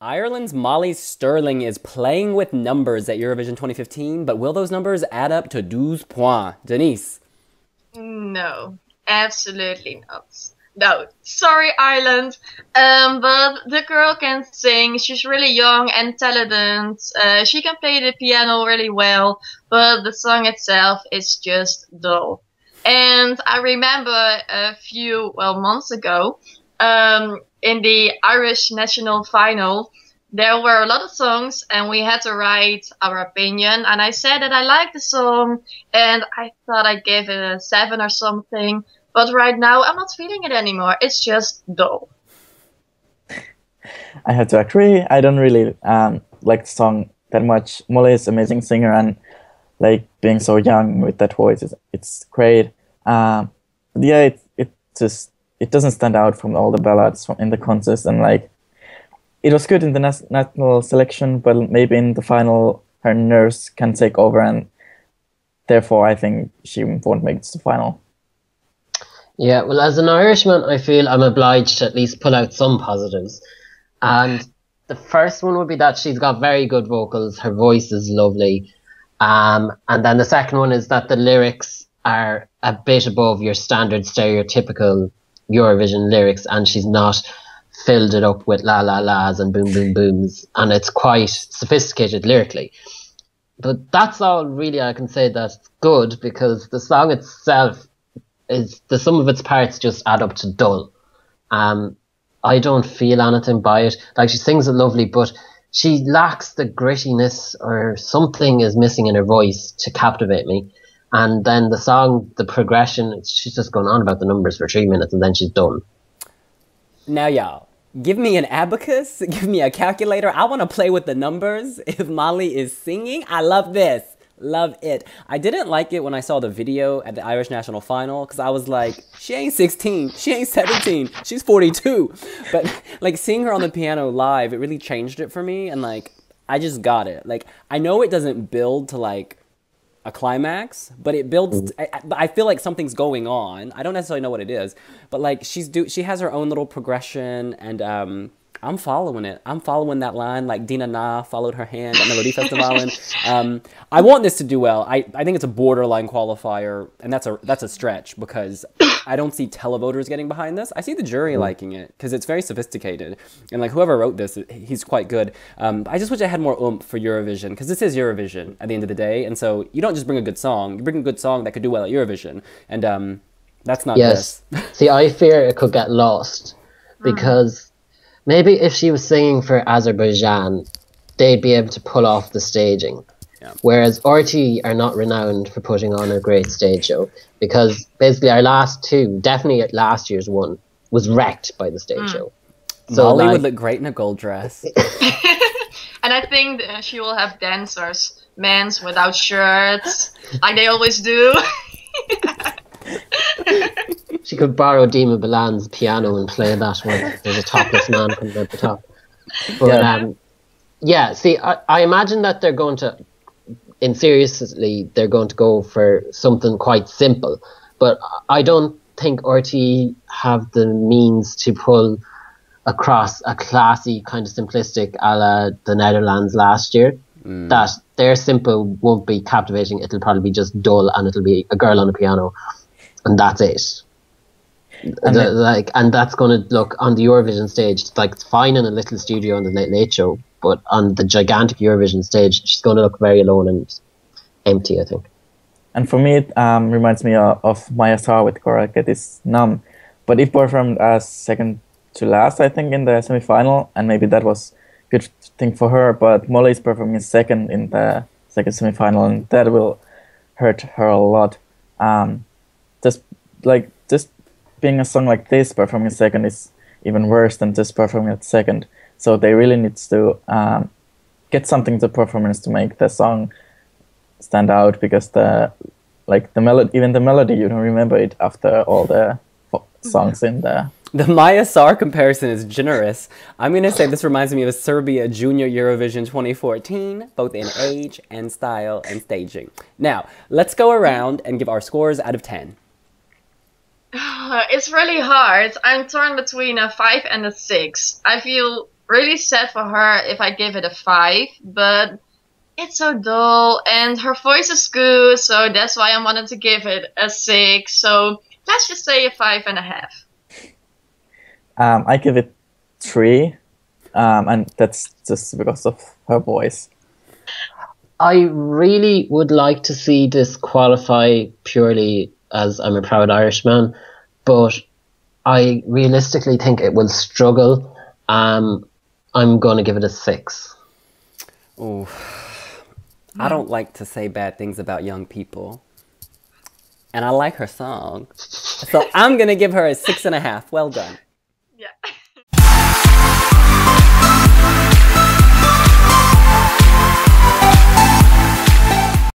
Ireland's Molly Sterling is playing with numbers at Eurovision 2015, but will those numbers add up to 12 points? Denise? No, absolutely not. No, sorry, Ireland. But the girl can sing. She's really young and talented. She can play the piano really well, but the song itself is just dull. And I remember a few, months ago, in the Irish national final, there were a lot of songs and we had to write our opinion. And I said that I liked the song and I thought I gave it a 7 or something. But right now I'm not feeling it anymore. It's just dull. I have to agree. I don't really like the song that much. Molly is an amazing singer, and like being so young with that voice, it's great. But yeah, it doesn't stand out from all the ballads in the contest, and like it was good in the national selection, but maybe in the final her nerves can take over, and therefore I think she won't make it to the final. Yeah, well, as an Irishman, I feel I'm obliged to at least pull out some positives. And the first one would be that she's got very good vocals. Her voice is lovely. And then the second one is that the lyrics are a bit above your standard stereotypical Eurovision lyrics, and she's not filled it up with la la las and boom boom booms. And it's quite sophisticated lyrically. But that's all really I can say that's good, because the song itself is the sum of its parts just add up to dull. I don't feel anything by it. Like, she sings it lovely, but she lacks the grittiness, or something is missing in her voice to captivate me. And then the song, the progression, she's just going on about the numbers for 3 minutes and then she's done. Now, y'all, give me an abacus, give me a calculator. I want to play with the numbers. If Molly is singing, I love this. Love it. I didn't like it when I saw the video at the Irish National Final, because I was like, she ain't 16, she ain't 17, she's 42. But like, seeing her on the piano live, it really changed it for me, and like, I just got it. Like, I know it doesn't build to like a climax, but it builds. I feel like something's going on. I don't necessarily know what it is, but like, she has her own little progression, and I'm following it. I'm following that line like Dina Na followed her hand at Melody Festival. I want this to do well. I think it's a borderline qualifier, and that's a stretch, because I don't see televoters getting behind this. I see the jury liking it, because it's very sophisticated, and like, whoever wrote this, he's quite good. I just wish I had more oomph for Eurovision, because this is Eurovision at the end of the day, and so you don't just bring a good song. You bring a good song that could do well at Eurovision, and that's not this. See, I fear it could get lost, because maybe if she was singing for Azerbaijan, they'd be able to pull off the staging. Yeah. Whereas RT are not renowned for putting on a great stage show, because basically our last two, definitely last year's one, was wrecked by the stage show. So Molly would look great in a gold dress. And I think she will have dancers, men's without shirts, like they always do. She could borrow Dima Bilan's piano and play that when there's a topless man coming out the top. But see, I imagine that they're going to, they're going to go for something quite simple. But I don't think RT have the means to pull across a classy, kind of simplistic a la the Netherlands last year. That their simple won't be captivating. It'll probably be just dull, and it'll be a girl on a piano, and that's it. And that's going to look on the Eurovision stage like fine in a little studio on the Late Late Show, but on the gigantic Eurovision stage, she's going to look very alone and empty, I think. And for me, it reminds me of Maya Star with Cora Getty's Numb, but it performed as second to last, I think, in the semi-final, and maybe that was a good thing for her. But Molly is performing second in the second semi-final, and that will hurt her a lot. Just being a song like this, performing second is even worse than just performing at second. So they really need to get something to performance to make the song stand out, because the melody, even the melody, you don't remember it after all the songs in there. The Maya Sar comparison is generous. I'm going to say this reminds me of Serbia Junior Eurovision 2014, both in age and style and staging. Now, let's go around and give our scores out of 10. It's really hard. I'm torn between a 5 and a 6. I feel really sad for her if I give it a 5, but it's so dull and her voice is good, so that's why I wanted to give it a 6. So let's just say a 5.5. I give it 3, and that's just because of her voice. I really would like to see this qualify purely as I'm a proud Irishman, but I realistically think it will struggle. I'm going to give it a 6. Ooh. I don't like to say bad things about young people. And I like her song. So I'm going to give her a 6.5. Well done. Yeah.